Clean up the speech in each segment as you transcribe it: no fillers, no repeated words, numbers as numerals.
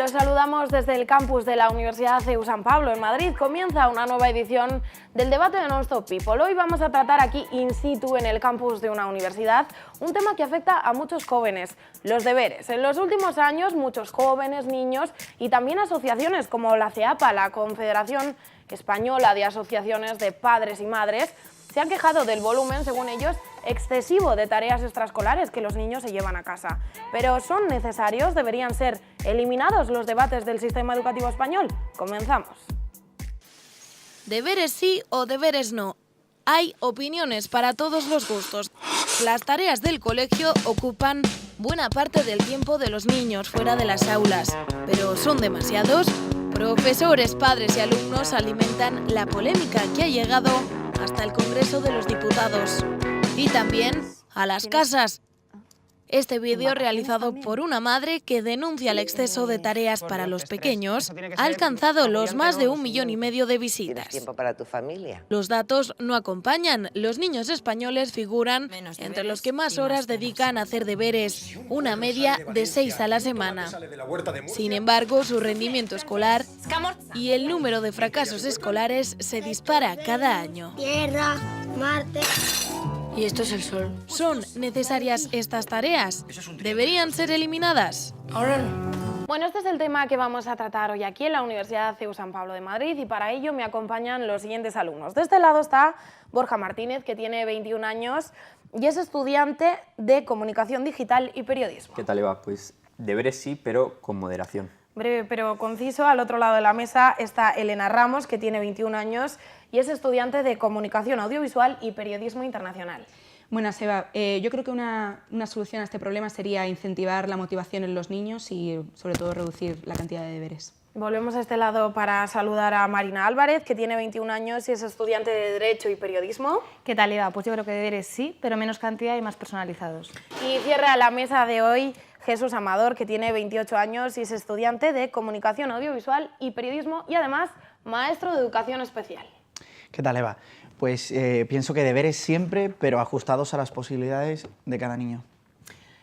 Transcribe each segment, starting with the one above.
Los saludamos desde el campus de la Universidad CEU San Pablo en Madrid. Comienza una nueva edición del debate de Non-Stop People. Hoy vamos a tratar aquí in situ en el campus de una universidad un tema que afecta a muchos jóvenes, los deberes. En los últimos años muchos jóvenes, niños y también asociaciones como la CEAPA, la Confederación Española de Asociaciones de Padres y Madres, se han quejado del volumen, según ellos, excesivo de tareas extraescolares que los niños se llevan a casa. ¿Pero son necesarios? ¿Deberían ser eliminados los debates del sistema educativo español? Comenzamos. Deberes sí o deberes no. Hay opiniones para todos los gustos. Las tareas del colegio ocupan buena parte del tiempo de los niños fuera de las aulas. ¿Pero son demasiados? Profesores, padres y alumnos alimentan la polémica que ha llegado hasta el Congreso de los Diputados. Y también a las casas. Este vídeo, realizado por una madre que denuncia el exceso de tareas para los pequeños, ha alcanzado los más de 1,5 millones de visitas. Tiempo para tu familia. Los datos no acompañan. Los niños españoles figuran entre los que más horas dedican a hacer deberes, una media de 6 a la semana. Sin embargo, su rendimiento escolar y el número de fracasos escolares se dispara cada año. Tierra, Marte. Y esto es el Sol. ¿Son necesarias estas tareas? ¿Deberían ser eliminadas? Ahora no. Bueno, este es el tema que vamos a tratar hoy aquí en la Universidad CEU San Pablo de Madrid y para ello me acompañan los siguientes alumnos. De este lado está Borja Martínez, que tiene 21 años y es estudiante de Comunicación Digital y Periodismo. ¿Qué tal, Eva? Pues deberes sí, pero con moderación. Breve pero conciso. Al otro lado de la mesa está Elena Ramos, que tiene 21 años y es estudiante de Comunicación Audiovisual y Periodismo Internacional. Buenas, Eva. Yo creo que una solución a este problema sería incentivar la motivación en los niños y, sobre todo, reducir la cantidad de deberes. Volvemos a este lado para saludar a Marina Álvarez, que tiene 21 años y es estudiante de Derecho y Periodismo. ¿Qué tal, Eva? Pues yo creo que deberes sí, pero menos cantidad y más personalizados. Y cierra la mesa de hoy Jesús Amador, que tiene 28 años y es estudiante de Comunicación Audiovisual y Periodismo y además maestro de Educación Especial. ¿Qué tal, Eva? Pues pienso que deberes siempre, pero ajustados a las posibilidades de cada niño.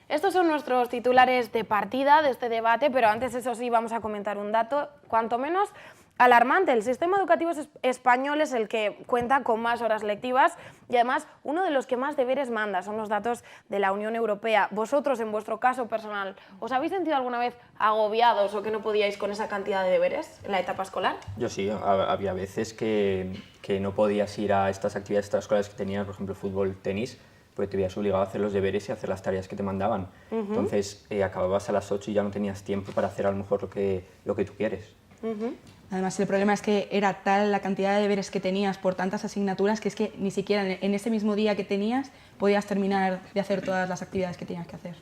Estos son nuestros titulares de partida de este debate, pero antes, eso sí, vamos a comentar un dato, cuanto menos alarmante. El sistema educativo español es el que cuenta con más horas lectivas y además uno de los que más deberes manda. Son los datos de la Unión Europea. Vosotros, en vuestro caso personal, ¿os habéis sentido alguna vez agobiados o que no podíais con esa cantidad de deberes en la etapa escolar? Yo sí, había veces que no podías ir a estas actividades extraescolares que tenías, por ejemplo, fútbol, tenis, porque te veías obligado a hacer los deberes y a hacer las tareas que te mandaban. Entonces acababas a las 8 y ya no tenías tiempo para hacer a lo mejor lo que tú quieres. Además, el problema es que era tal la cantidad de deberes que tenías por tantas asignaturas que es que ni siquiera en ese mismo día que tenías podías terminar de hacer todas las actividades que tenías que hacer.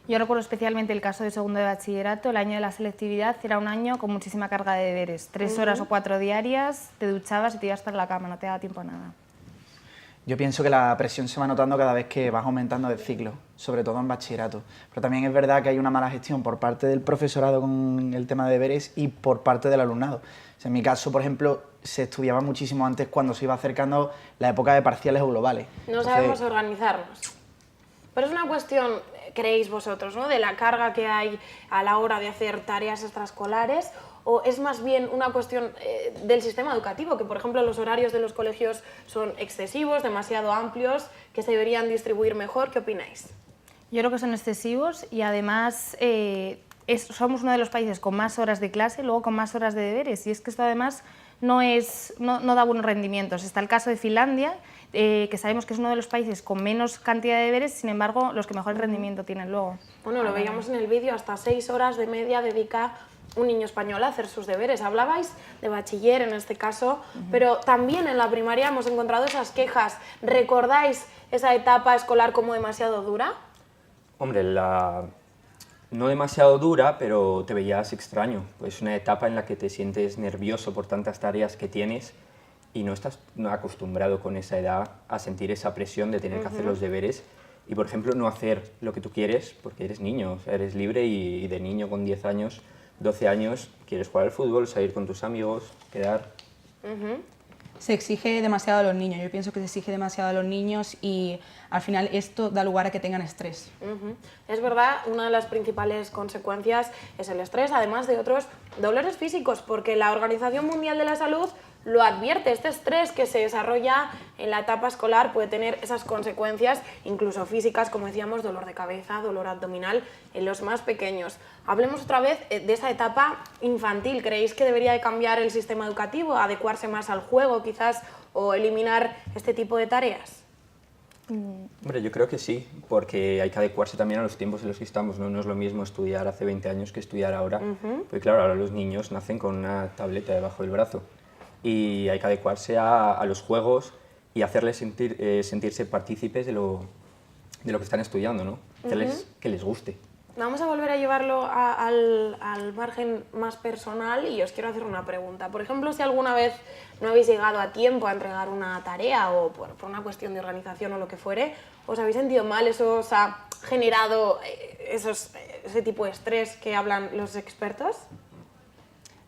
Yo recuerdo especialmente el caso de segundo de bachillerato. El año de la selectividad era un año con muchísima carga de deberes. 3 horas o 4 diarias, te duchabas y te ibas para la cama, no te daba tiempo a nada. Yo pienso que la presión se va notando cada vez que vas aumentando de ciclo, sobre todo en bachillerato. Pero también es verdad que hay una mala gestión por parte del profesorado con el tema de deberes y por parte del alumnado. O sea, en mi caso, por ejemplo, se estudiaba muchísimo antes cuando se iba acercando la época de parciales o globales. No sabemos organizarnos. Pero es una cuestión, creéis vosotros, ¿no?, de la carga que hay a la hora de hacer tareas extraescolares, o es más bien una cuestión del sistema educativo, que por ejemplo los horarios de los colegios son excesivos, demasiado amplios, que se deberían distribuir mejor. ¿Qué opináis? Yo creo que son excesivos y además somos uno de los países con más horas de clase, luego con más horas de deberes, y es que esto además no da buenos rendimientos. Está el caso de Finlandia, que sabemos que es uno de los países con menos cantidad de deberes, sin embargo, los que mejor rendimiento tienen luego. Bueno, lo veíamos en el vídeo, hasta 6 horas de media dedica un niño español a hacer sus deberes. Hablabais de bachiller en este caso, pero también en la primaria hemos encontrado esas quejas. ¿Recordáis esa etapa escolar como demasiado dura? Hombre, no demasiado dura, pero te veías extraño. Es una etapa en la que te sientes nervioso por tantas tareas que tienes y no estás acostumbrado con esa edad a sentir esa presión de tener que hacer los deberes y, por ejemplo, no hacer lo que tú quieres porque eres niño, o sea, eres libre y de niño con 10 años, 12 años, quieres jugar al fútbol, salir con tus amigos, quedar. Se exige demasiado a los niños, yo pienso que se exige demasiado a los niños y al final esto da lugar a que tengan estrés. Es verdad, una de las principales consecuencias es el estrés, además de otros dolores físicos, porque la Organización Mundial de la Salud lo advierte, este estrés que se desarrolla en la etapa escolar puede tener esas consecuencias, incluso físicas, como decíamos, dolor de cabeza, dolor abdominal en los más pequeños. Hablemos otra vez de esa etapa infantil. ¿Creéis que debería de cambiar el sistema educativo, adecuarse más al juego quizás o eliminar este tipo de tareas? Hombre, yo creo que sí, porque hay que adecuarse también a los tiempos en los que estamos, ¿no? No es lo mismo estudiar hace 20 años que estudiar ahora, porque claro, ahora los niños nacen con una tableta debajo del brazo y hay que adecuarse a los juegos y hacerles sentirse partícipes de lo que están estudiando, ¿no? Hacerles que les guste. Vamos a volver a llevarlo al margen más personal y os quiero hacer una pregunta. Por ejemplo, si alguna vez no habéis llegado a tiempo a entregar una tarea o por una cuestión de organización o lo que fuere, ¿os habéis sentido mal? ¿Eso os ha generado ese tipo de estrés que hablan los expertos?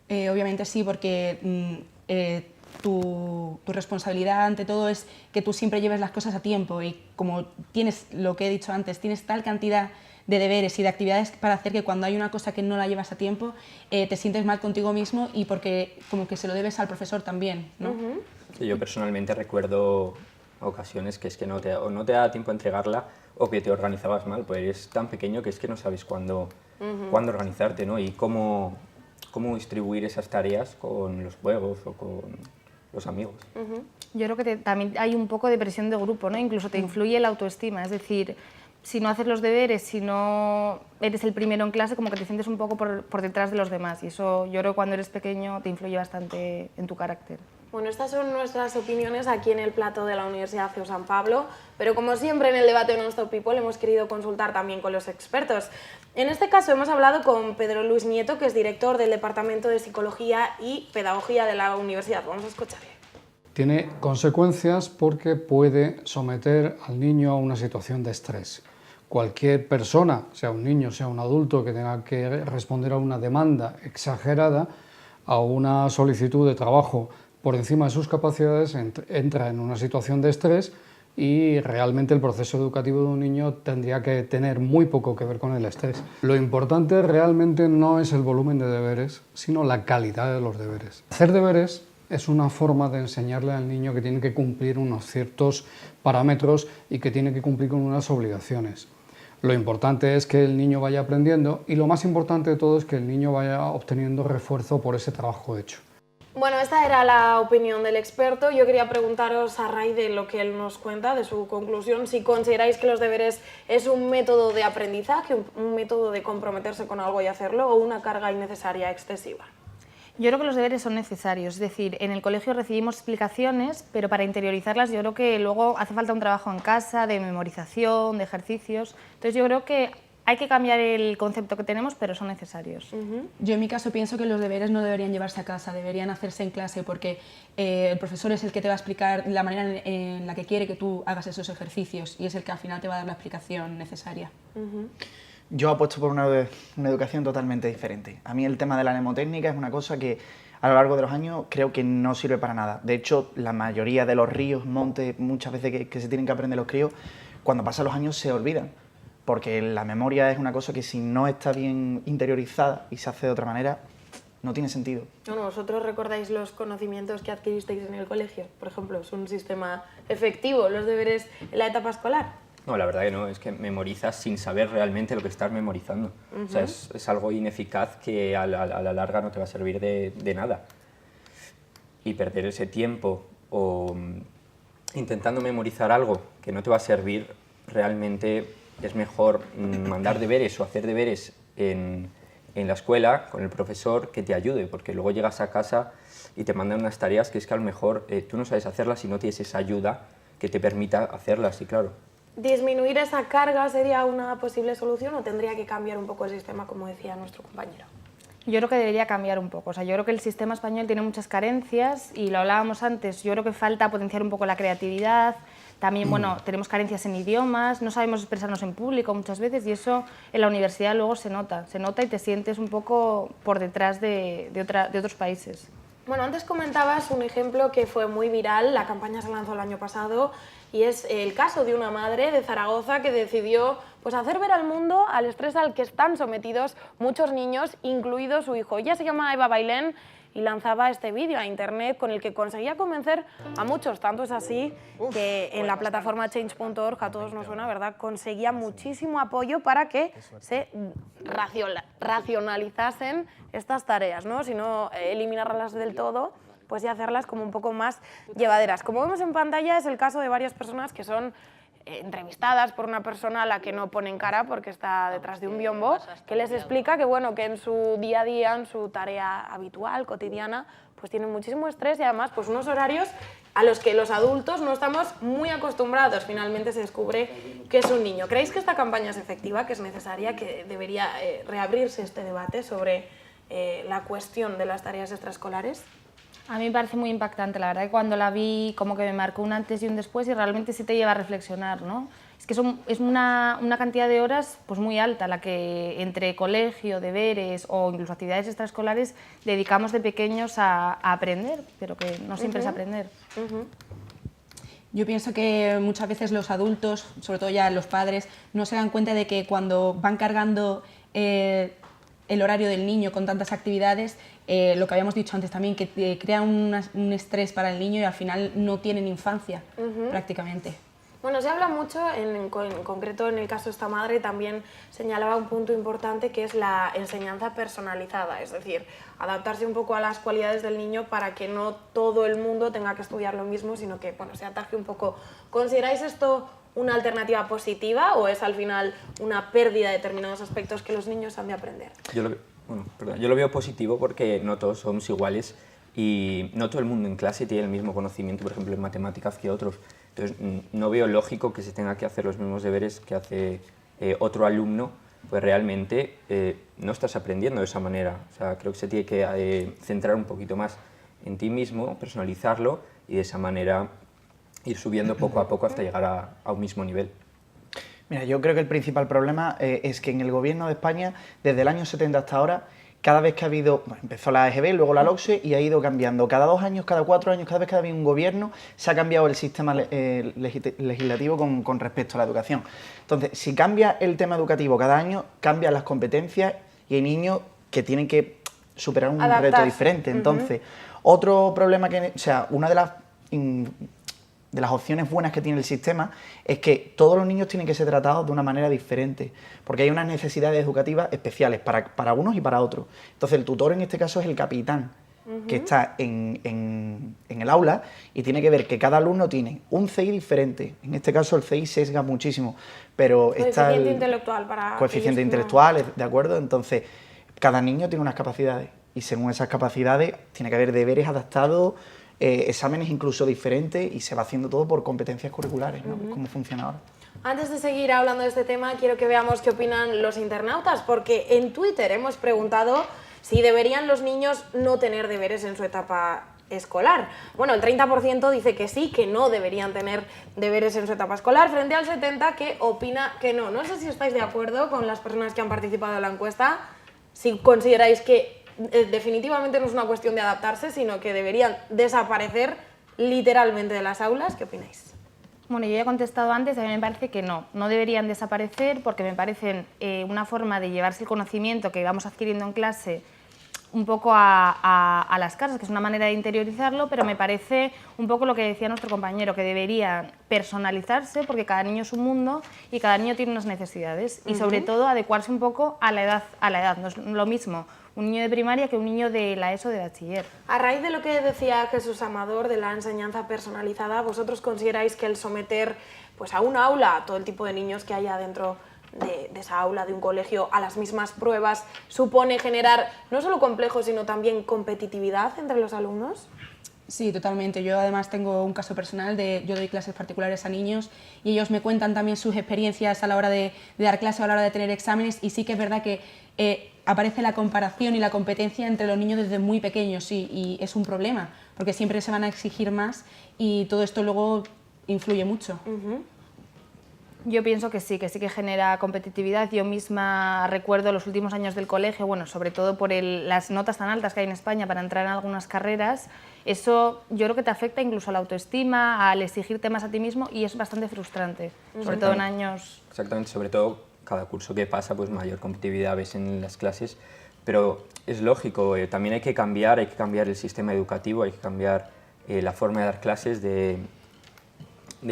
Obviamente sí, porque tu responsabilidad ante todo es que tú siempre lleves las cosas a tiempo y como tienes, lo que he dicho antes, tienes tal cantidad de deberes y de actividades para hacer que cuando hay una cosa que no la llevas a tiempo te sientes mal contigo mismo y porque como que se lo debes al profesor también, ¿no? Sí, yo personalmente recuerdo ocasiones que es que no te da tiempo a entregarla o que te organizabas mal, pues eres tan pequeño que es que no sabes cuándo organizarte, ¿no? Y cómo distribuir esas tareas con los juegos o con los amigos. Yo creo que también hay un poco de presión de grupo, ¿no? Incluso te influye la autoestima, es decir, si no haces los deberes, si no eres el primero en clase, como que te sientes un poco por detrás de los demás y eso yo creo que cuando eres pequeño te influye bastante en tu carácter. Bueno, estas son nuestras opiniones aquí en el plató de la Universidad CEU San Pablo, pero como siempre en el debate de Non-Stop People hemos querido consultar también con los expertos. En este caso hemos hablado con Pedro Luis Nieto, que es director del Departamento de Psicología y Pedagogía de la Universidad. Vamos a escucharle. Tiene consecuencias porque puede someter al niño a una situación de estrés. Cualquier persona, sea un niño, sea un adulto, que tenga que responder a una demanda exagerada, a una solicitud de trabajo por encima de sus capacidades, entra en una situación de estrés y realmente el proceso educativo de un niño tendría que tener muy poco que ver con el estrés. Lo importante realmente no es el volumen de deberes, sino la calidad de los deberes. Hacer deberes es una forma de enseñarle al niño que tiene que cumplir unos ciertos parámetros y que tiene que cumplir con unas obligaciones. Lo importante es que el niño vaya aprendiendo y lo más importante de todo es que el niño vaya obteniendo refuerzo por ese trabajo hecho. Bueno, esta era la opinión del experto. Yo quería preguntaros, a raíz de lo que él nos cuenta, de su conclusión, si consideráis que los deberes es un método de aprendizaje, un método de comprometerse con algo y hacerlo, o una carga innecesaria excesiva. Yo creo que los deberes son necesarios, es decir, en el colegio recibimos explicaciones, pero para interiorizarlas yo creo que luego hace falta un trabajo en casa, de memorización, de ejercicios. Entonces yo creo que hay que cambiar el concepto que tenemos, pero son necesarios. Yo en mi caso pienso que los deberes no deberían llevarse a casa, deberían hacerse en clase porque el profesor es el que te va a explicar la manera en la que quiere que tú hagas esos ejercicios y es el que al final te va a dar la explicación necesaria. Yo apuesto por una educación totalmente diferente. A mí el tema de la mnemotécnica es una cosa que a lo largo de los años creo que no sirve para nada. De hecho, la mayoría de los ríos, montes, muchas veces que se tienen que aprender los críos, cuando pasan los años se olvidan. Porque la memoria es una cosa que si no está bien interiorizada y se hace de otra manera, no tiene sentido. Bueno, ¿vosotros recordáis los conocimientos que adquiristeis en el colegio? Por ejemplo, ¿es un sistema efectivo los deberes en la etapa escolar? No, la verdad que no, es que memorizas sin saber realmente lo que estás memorizando. O sea, es algo ineficaz que a la larga no te va a servir de nada. Y perder ese tiempo o intentando memorizar algo que no te va a servir, realmente es mejor mandar deberes o hacer deberes en la escuela con el profesor que te ayude, porque luego llegas a casa y te mandan unas tareas que es que a lo mejor tú no sabes hacerlas y no tienes esa ayuda que te permita hacerlas, y claro. ¿Disminuir esa carga sería una posible solución o tendría que cambiar un poco el sistema, como decía nuestro compañero? Yo creo que debería cambiar un poco. O sea, yo creo que el sistema español tiene muchas carencias y lo hablábamos antes. Yo creo que falta potenciar un poco la creatividad. También, bueno, tenemos carencias en idiomas, no sabemos expresarnos en público muchas veces y eso en la universidad luego se nota y te sientes un poco por detrás de otros países. Bueno, antes comentabas un ejemplo que fue muy viral, la campaña se lanzó el año pasado, y es el caso de una madre de Zaragoza que decidió pues, hacer ver al mundo al estrés al que están sometidos muchos niños, incluido su hijo. Ella se llama Eva Bailén y lanzaba este vídeo a internet con el que conseguía convencer a muchos. Tanto es así que en la plataforma change.org, a todos nos suena, ¿verdad?, conseguía muchísimo apoyo para que se racionalizasen estas tareas, ¿no? Si no eliminarlas del todo, pues ya hacerlas como un poco más llevaderas. Como vemos en pantalla, es el caso de varias personas que son entrevistadas por una persona a la que no ponen cara porque está detrás de un biombo, que les explica que, bueno, que en su día a día, en su tarea habitual, cotidiana, pues tienen muchísimo estrés y además pues unos horarios a los que los adultos no estamos muy acostumbrados. Finalmente se descubre que es un niño. ¿Creéis que esta campaña es efectiva, que es necesaria, que debería reabrirse este debate sobre la cuestión de las tareas extraescolares? A mí me parece muy impactante, la verdad que cuando la vi como que me marcó un antes y un después y realmente sí te lleva a reflexionar, ¿no? Es que es una cantidad de horas pues muy alta la que entre colegio, deberes o incluso actividades extraescolares dedicamos de pequeños a aprender, pero que no siempre es aprender. Yo pienso que muchas veces los adultos, sobre todo ya los padres, no se dan cuenta de que cuando van cargando el horario del niño con tantas actividades, lo que habíamos dicho antes también, que crea un estrés para el niño y al final no tienen infancia prácticamente. Bueno, se habla mucho, en concreto en el caso de esta madre también señalaba un punto importante que es la enseñanza personalizada, es decir, adaptarse un poco a las cualidades del niño para que no todo el mundo tenga que estudiar lo mismo, sino que bueno, se ataje un poco. ¿Consideráis esto una alternativa positiva o es al final una pérdida de determinados aspectos que los niños han de aprender? Yo lo veo positivo porque no todos somos iguales y no todo el mundo en clase tiene el mismo conocimiento, por ejemplo, en matemáticas que otros. Entonces, no veo lógico que se tenga que hacer los mismos deberes que hace otro alumno, pues realmente no estás aprendiendo de esa manera. O sea, creo que se tiene que centrar un poquito más en ti mismo, personalizarlo y de esa manera ir subiendo poco a poco hasta llegar a un mismo nivel. Mira, yo creo que el principal problema es que en el gobierno de España, desde el año 70 hasta ahora, cada vez que ha habido, bueno, empezó la EGB, luego la LOCSE y ha ido cambiando. Cada 2 años, cada 4 años, cada vez que ha habido un gobierno, se ha cambiado el sistema legislativo con respecto a la educación. Entonces, si cambia el tema educativo cada año, cambian las competencias y hay niños que tienen que superar un reto diferente. Entonces, otro problema una de las opciones buenas que tiene el sistema es que todos los niños tienen que ser tratados de una manera diferente, porque hay unas necesidades educativas especiales para unos y para otros. Entonces el tutor en este caso es el capitán, que está en el aula y tiene que ver que cada alumno tiene un CI diferente. En este caso el CI sesga muchísimo, pero está el intelectual para coeficiente intelectual, ¿de acuerdo? Entonces cada niño tiene unas capacidades y según esas capacidades tiene que haber deberes adaptados, exámenes incluso diferentes y se va haciendo todo por competencias curriculares, ¿no? ¿Cómo funciona ahora? Antes de seguir hablando de este tema, quiero que veamos qué opinan los internautas, porque en Twitter hemos preguntado si deberían los niños no tener deberes en su etapa escolar. Bueno, el 30% dice que sí, que no deberían tener deberes en su etapa escolar, frente al 70% que opina que no. No sé si estáis de acuerdo con las personas que han participado en la encuesta, si consideráis que definitivamente no es una cuestión de adaptarse, sino que deberían desaparecer literalmente de las aulas. ¿Qué opináis? Bueno, yo ya he contestado antes, a mí me parece que no deberían desaparecer porque me parecen una forma de llevarse el conocimiento que vamos adquiriendo en clase un poco a las casas, que es una manera de interiorizarlo, pero me parece un poco lo que decía nuestro compañero, que deberían personalizarse porque cada niño es un mundo y cada niño tiene unas necesidades y sobre todo adecuarse un poco a la edad. No es lo mismo un niño de primaria que un niño de la ESO de bachiller. A raíz de lo que decía Jesús Amador de la enseñanza personalizada, ¿vosotros consideráis que el someter pues, a una aula a todo el tipo de niños que haya dentro de esa aula, de un colegio, a las mismas pruebas, supone generar no solo complejos, sino también competitividad entre los alumnos? Sí, totalmente. Yo además tengo un caso personal yo doy clases particulares a niños y ellos me cuentan también sus experiencias a la hora de dar clase, a la hora de tener exámenes y sí que es verdad que aparece la comparación y la competencia entre los niños desde muy pequeños, sí, y es un problema porque siempre se van a exigir más y todo esto luego influye mucho. Yo pienso que sí que genera competitividad. Yo misma recuerdo los últimos años del colegio, bueno, sobre todo por las notas tan altas que hay en España para entrar en algunas carreras. Eso yo creo que te afecta incluso a la autoestima, al exigirte más a ti mismo, y es bastante frustrante, sobre todo en años... Exactamente, sobre todo cada curso que pasa, pues mayor competitividad ves en las clases, pero es lógico, también hay que cambiar el sistema educativo, hay que cambiar la forma de dar clases, de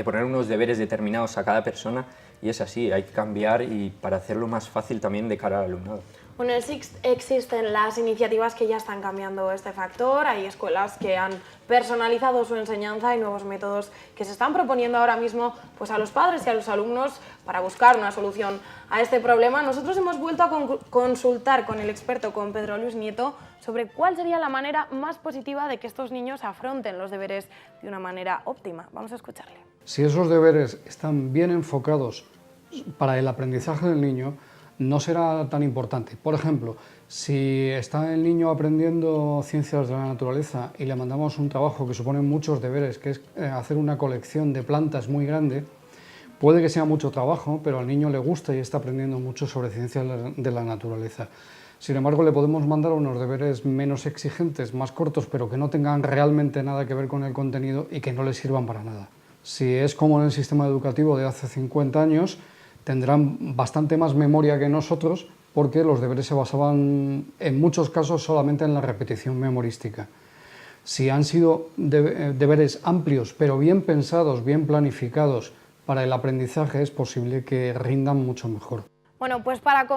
poner unos deberes determinados a cada persona, y es así, hay que cambiar y para hacerlo más fácil también de cara al alumnado. Bueno, en SICST existen las iniciativas que ya están cambiando este factor, hay escuelas que han personalizado su enseñanza y nuevos métodos que se están proponiendo ahora mismo pues, a los padres y a los alumnos para buscar una solución a este problema. Nosotros hemos vuelto a consultar con el experto, con Pedro Luis Nieto, sobre cuál sería la manera más positiva de que estos niños afronten los deberes de una manera óptima. Vamos a escucharle. Si esos deberes están bien enfocados para el aprendizaje del niño, no será tan importante. Por ejemplo, si está el niño aprendiendo ciencias de la naturaleza y le mandamos un trabajo que supone muchos deberes, que es hacer una colección de plantas muy grande, puede que sea mucho trabajo, pero al niño le gusta y está aprendiendo mucho sobre ciencias de la naturaleza. Sin embargo, le podemos mandar unos deberes menos exigentes, más cortos, pero que no tengan realmente nada que ver con el contenido y que no le sirvan para nada. Si es como en el sistema educativo de hace 50 años, tendrán bastante más memoria que nosotros, porque los deberes se basaban en muchos casos solamente en la repetición memorística. Si han sido deberes amplios, pero bien pensados, bien planificados para el aprendizaje, es posible que rindan mucho mejor. Bueno, pues para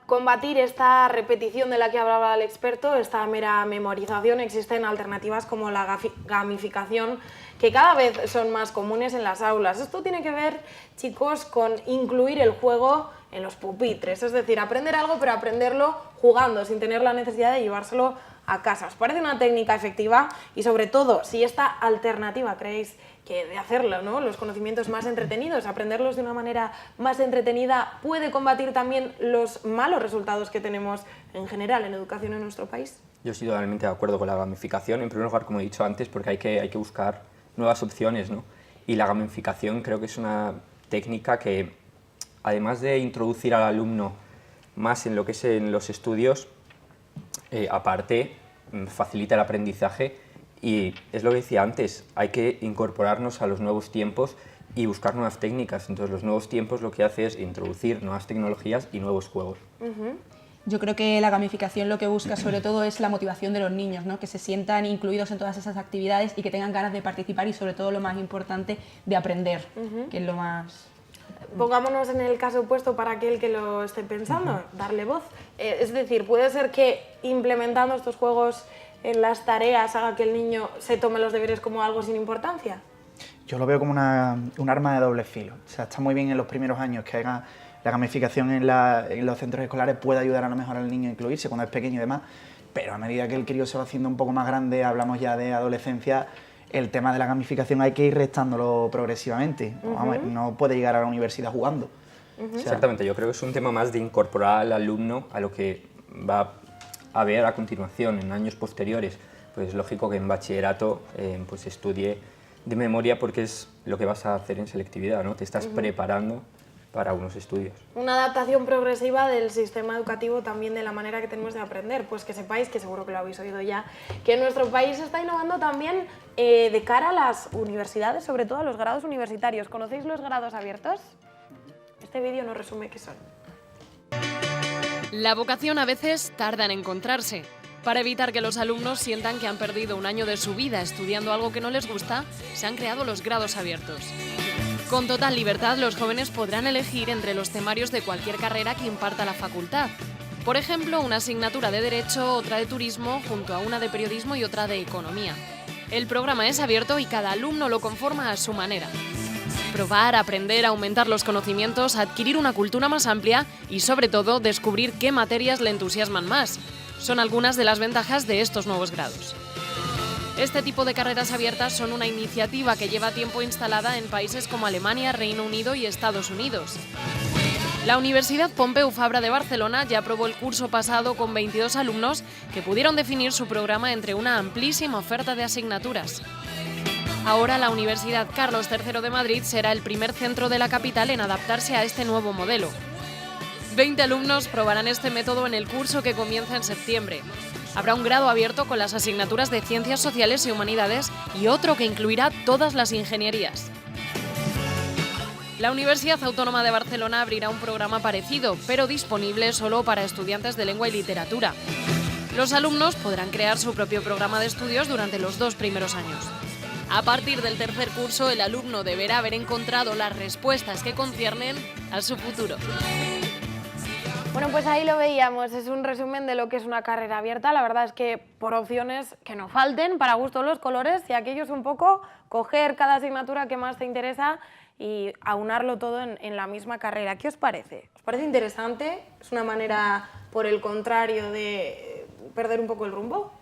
combatir esta repetición de la que hablaba el experto, esta mera memorización, existen alternativas como la gamificación, que cada vez son más comunes en las aulas. Esto tiene que ver, chicos, con incluir el juego en los pupitres, es decir, aprender algo, pero aprenderlo jugando, sin tener la necesidad de llevárselo a casa. ¿Os parece una técnica efectiva? Y sobre todo, si esta alternativa creéis que de hacerlo, ¿no? Los conocimientos más entretenidos, aprenderlos de una manera más entretenida, puede combatir también los malos resultados que tenemos en general en educación en nuestro país. Yo estoy totalmente de acuerdo con la gamificación, en primer lugar, como he dicho antes, porque hay que buscar nuevas opciones, ¿no? Y la gamificación creo que es una técnica que, además de introducir al alumno más en lo que es en los estudios, aparte facilita el aprendizaje. Y es lo que decía antes, hay que incorporarnos a los nuevos tiempos y buscar nuevas técnicas. Entonces los nuevos tiempos lo que hace es introducir nuevas tecnologías y nuevos juegos. Yo creo que la gamificación lo que busca sobre todo es la motivación de los niños, ¿no? Que se sientan incluidos en todas esas actividades y que tengan ganas de participar y sobre todo lo más importante, de aprender, que es lo más... Pongámonos en el caso opuesto para aquel que lo esté pensando, darle voz. Es decir, puede ser que implementando estos juegos en las tareas haga que el niño se tome los deberes como algo sin importancia. Yo lo veo como un arma de doble filo. O sea, está muy bien en los primeros años que haga la gamificación en los centros escolares, puede ayudar a lo mejor al niño a incluirse cuando es pequeño y demás, pero a medida que el crío se va haciendo un poco más grande, hablamos ya de adolescencia, el tema de la gamificación hay que ir restándolo progresivamente. No puede llegar a la universidad jugando. O sea, exactamente, yo creo que es un tema más de incorporar al alumno a lo que va a ver a continuación, en años posteriores. Pues es lógico que en bachillerato pues estudie de memoria, porque es lo que vas a hacer en selectividad, ¿no? Te estás preparando para unos estudios. Una adaptación progresiva del sistema educativo también de la manera que tenemos de aprender. Pues que sepáis, que seguro que lo habéis oído ya, que nuestro país está innovando también de cara a las universidades, sobre todo a los grados universitarios. ¿Conocéis los grados abiertos? Este vídeo nos resume qué son. La vocación a veces tarda en encontrarse. Para evitar que los alumnos sientan que han perdido un año de su vida estudiando algo que no les gusta, se han creado los grados abiertos. Con total libertad, los jóvenes podrán elegir entre los temarios de cualquier carrera que imparta la facultad. Por ejemplo, una asignatura de Derecho, otra de Turismo, junto a una de Periodismo y otra de Economía. El programa es abierto y cada alumno lo conforma a su manera. Probar, aprender, aumentar los conocimientos, adquirir una cultura más amplia y, sobre todo, descubrir qué materias le entusiasman más. Son algunas de las ventajas de estos nuevos grados. Este tipo de carreras abiertas son una iniciativa que lleva tiempo instalada en países como Alemania, Reino Unido y Estados Unidos. La Universidad Pompeu Fabra de Barcelona ya aprobó el curso pasado con 22 alumnos que pudieron definir su programa entre una amplísima oferta de asignaturas. Ahora la Universidad Carlos III de Madrid será el primer centro de la capital en adaptarse a este nuevo modelo. 20 alumnos probarán este método en el curso que comienza en septiembre. Habrá un grado abierto con las asignaturas de Ciencias Sociales y Humanidades y otro que incluirá todas las ingenierías. La Universidad Autónoma de Barcelona abrirá un programa parecido, pero disponible solo para estudiantes de lengua y literatura. Los alumnos podrán crear su propio programa de estudios durante los 2 primeros años. A partir del tercer curso, el alumno deberá haber encontrado las respuestas que conciernen a su futuro. Bueno, pues ahí lo veíamos, es un resumen de lo que es una carrera abierta. La verdad es que por opciones que no falten, para gusto los colores, y aquello es un poco coger cada asignatura que más te interesa y aunarlo todo en la misma carrera. ¿Qué os parece? ¿Os parece interesante? ¿Es una manera, por el contrario, de perder un poco el rumbo?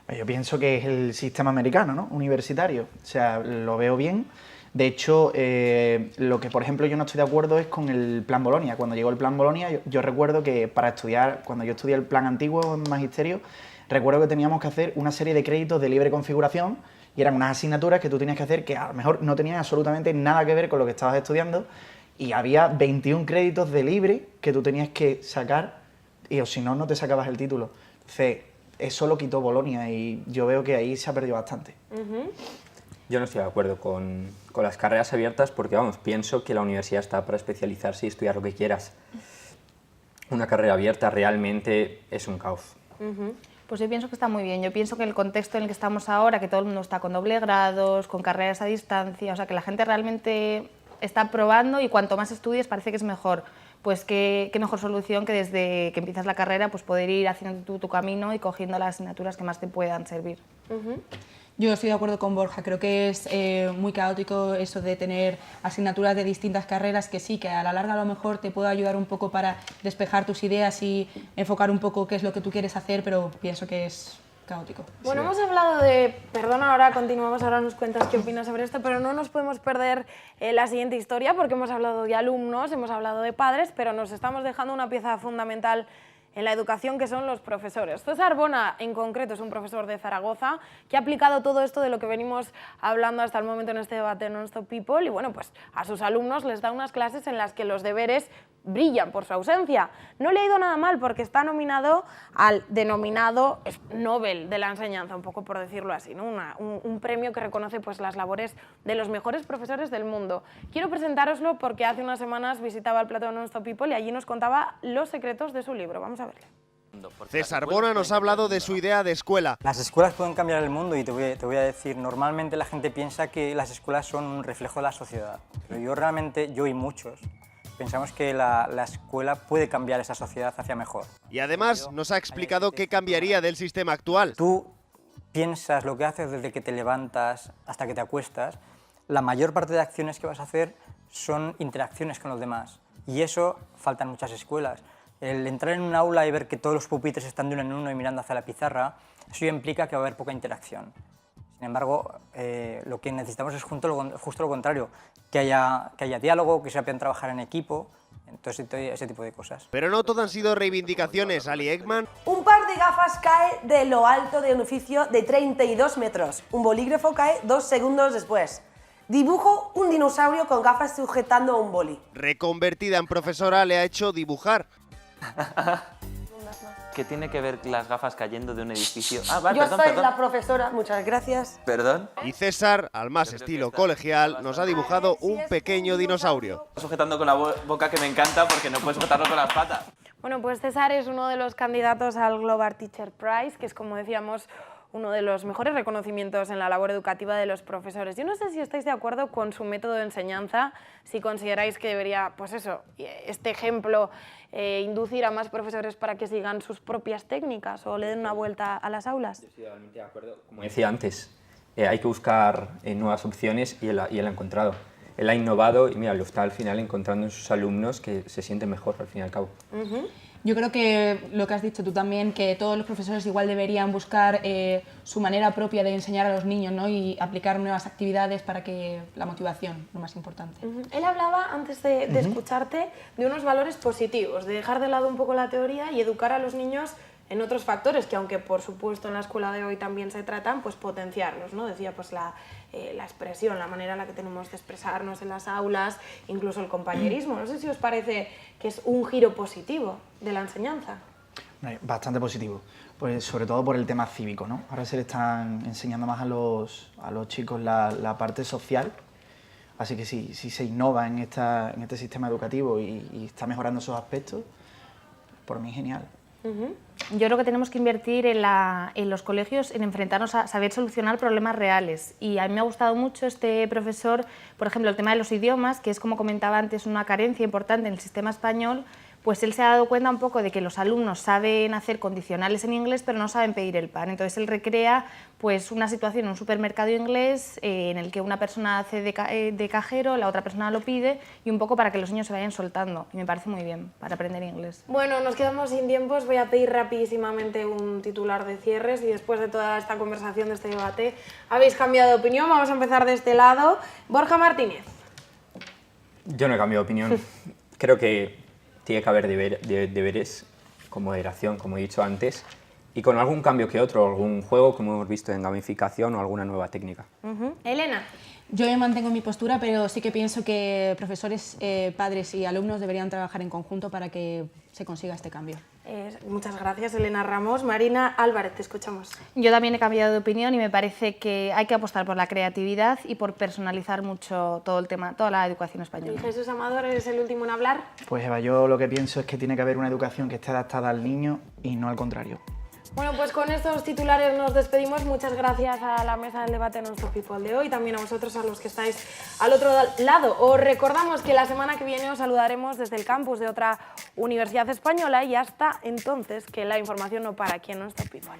Yo pienso que es el sistema americano, ¿no? Universitario. O sea, lo veo bien. De hecho, lo que, por ejemplo, yo no estoy de acuerdo es con el Plan Bolonia. Cuando llegó el Plan Bolonia, yo recuerdo que para estudiar, cuando yo estudié el plan antiguo en magisterio, recuerdo que teníamos que hacer una serie de créditos de libre configuración y eran unas asignaturas que tú tenías que hacer que a lo mejor no tenían absolutamente nada que ver con lo que estabas estudiando y había 21 créditos de libre que tú tenías que sacar y o si no, no te sacabas el título. Entonces, eso lo quitó Bolonia y yo veo que ahí se ha perdido bastante. Yo no estoy de acuerdo con las carreras abiertas porque, vamos, pienso que la universidad está para especializarse y estudiar lo que quieras. Una carrera abierta realmente es un caos. Pues yo pienso que está muy bien. Yo pienso que el contexto en el que estamos ahora, que todo el mundo está con doble grados, con carreras a distancia, o sea, que la gente realmente está probando y cuanto más estudies parece que es mejor. Pues qué mejor solución que desde que empiezas la carrera pues poder ir haciendo tu camino y cogiendo las asignaturas que más te puedan servir. Yo estoy de acuerdo con Borja, creo que es muy caótico eso de tener asignaturas de distintas carreras que sí, que a la larga a lo mejor te puede ayudar un poco para despejar tus ideas y enfocar un poco qué es lo que tú quieres hacer, pero pienso que es caótico. Bueno, hemos hablado de, perdona, ahora continuamos, ahora nos cuentas qué opinas sobre esto, pero no nos podemos perder la siguiente historia porque hemos hablado de alumnos, hemos hablado de padres, pero nos estamos dejando una pieza fundamental en la educación, que son los profesores. César Bona, en concreto, es un profesor de Zaragoza que ha aplicado todo esto de lo que venimos hablando hasta el momento en este debate de Non-Stop People y, bueno, pues a sus alumnos les da unas clases en las que los deberes brillan por su ausencia. No le ha ido nada mal porque está nominado al denominado Nobel de la enseñanza, un poco por decirlo así, ¿no? Un premio que reconoce pues las labores de los mejores profesores del mundo. Quiero presentároslo porque hace unas semanas visitaba el plató de Non-Stop People y allí nos contaba los secretos de su libro. Vamos a verle. César Bona nos ha hablado de su idea de escuela. Las escuelas pueden cambiar el mundo y te voy a decir, normalmente la gente piensa que las escuelas son un reflejo de la sociedad, pero yo y muchos pensamos que la escuela puede cambiar esa sociedad hacia mejor. Y además nos ha explicado qué cambiaría del sistema actual. Tú piensas lo que haces desde que te levantas hasta que te acuestas, la mayor parte de acciones que vas a hacer son interacciones con los demás y eso falta en muchas escuelas. El entrar en un aula y ver que todos los pupitres están de uno en uno y mirando hacia la pizarra, eso ya implica que va a haber poca interacción. Sin embargo, lo que necesitamos es justo lo contrario, que haya diálogo, que se sepan trabajar en equipo, entonces ese tipo de cosas. Pero no todo han sido reivindicaciones, Ali Ekman. Un par de gafas cae de lo alto de un edificio de 32 metros. Un bolígrafo cae 2 segundos después. Dibujo un dinosaurio con gafas sujetando a un boli. Reconvertida en profesora le ha hecho dibujar. ¿Qué tiene que ver las gafas cayendo de un edificio? Yo soy la profesora, muchas gracias. ¿Perdón? Y César, al más estilo colegial, nos ha dibujado un pequeño dinosaurio. Sujetando con la boca que me encanta porque no puedes sujetarlo con las patas. Bueno, pues César es uno de los candidatos al Global Teacher Prize, que es, como decíamos, uno de los mejores reconocimientos en la labor educativa de los profesores. Yo no sé si estáis de acuerdo con su método de enseñanza, si consideráis que debería, pues eso, este ejemplo, inducir a más profesores para que sigan sus propias técnicas o le den una vuelta a las aulas. Yo estoy totalmente de acuerdo. Como decía antes, hay que buscar nuevas opciones y él ha encontrado. Él ha innovado y mira, lo está al final encontrando en sus alumnos que se sienten mejor al fin y al cabo. Yo creo que lo que has dicho tú también, que todos los profesores igual deberían buscar su manera propia de enseñar a los niños, ¿no? Y aplicar nuevas actividades para que la motivación, lo más importante. Él hablaba, antes de escucharte, de unos valores positivos, de dejar de lado un poco la teoría y educar a los niños en otros factores que, aunque por supuesto en la escuela de hoy también se tratan, pues potenciarlos, ¿no? Decía, pues la expresión, la manera en la que tenemos de expresarnos en las aulas, incluso el compañerismo. No sé si os parece que es un giro positivo de la enseñanza. Bastante positivo, pues sobre todo por el tema cívico, ¿no? Ahora se le están enseñando más a los chicos la parte social, así que si se innova en este sistema educativo y está mejorando esos aspectos, por mí genial. Yo creo que tenemos que invertir en los colegios en enfrentarnos a saber solucionar problemas reales, y a mí me ha gustado mucho este profesor, por ejemplo, el tema de los idiomas, que es, como comentaba antes, una carencia importante en el sistema español. Pues él se ha dado cuenta un poco de que los alumnos saben hacer condicionales en inglés, pero no saben pedir el pan. Entonces él recrea pues una situación en un supermercado inglés en el que una persona hace de cajero, la otra persona lo pide, y un poco para que los niños se vayan soltando. Y me parece muy bien para aprender inglés. Bueno, nos quedamos sin tiempo. Os voy a pedir rapidísimamente un titular de cierres, y después de toda esta conversación, de este debate, habéis cambiado de opinión. Vamos a empezar de este lado. Borja Martínez. Yo no he cambiado de opinión. Creo que tiene que haber deberes con moderación, como he dicho antes, y con algún cambio que otro, algún juego, como hemos visto en gamificación, o alguna nueva técnica. Elena. Yo me mantengo en mi postura, pero sí que pienso que profesores, padres y alumnos deberían trabajar en conjunto para que se consiga este cambio. Muchas gracias, Elena Ramos. Marina Álvarez, te escuchamos. Yo también he cambiado de opinión y me parece que hay que apostar por la creatividad y por personalizar mucho todo el tema, toda la educación española. ¿Y Jesús Amador, eres el último en hablar? Pues Eva, yo lo que pienso es que tiene que haber una educación que esté adaptada al niño y no al contrario. Bueno, pues con estos titulares nos despedimos. Muchas gracias a la mesa del debate Non Stop People de hoy, también a vosotros, a los que estáis al otro lado. Os recordamos que la semana que viene os saludaremos desde el campus de otra universidad española, y hasta entonces que la información no para aquí en Non Stop People.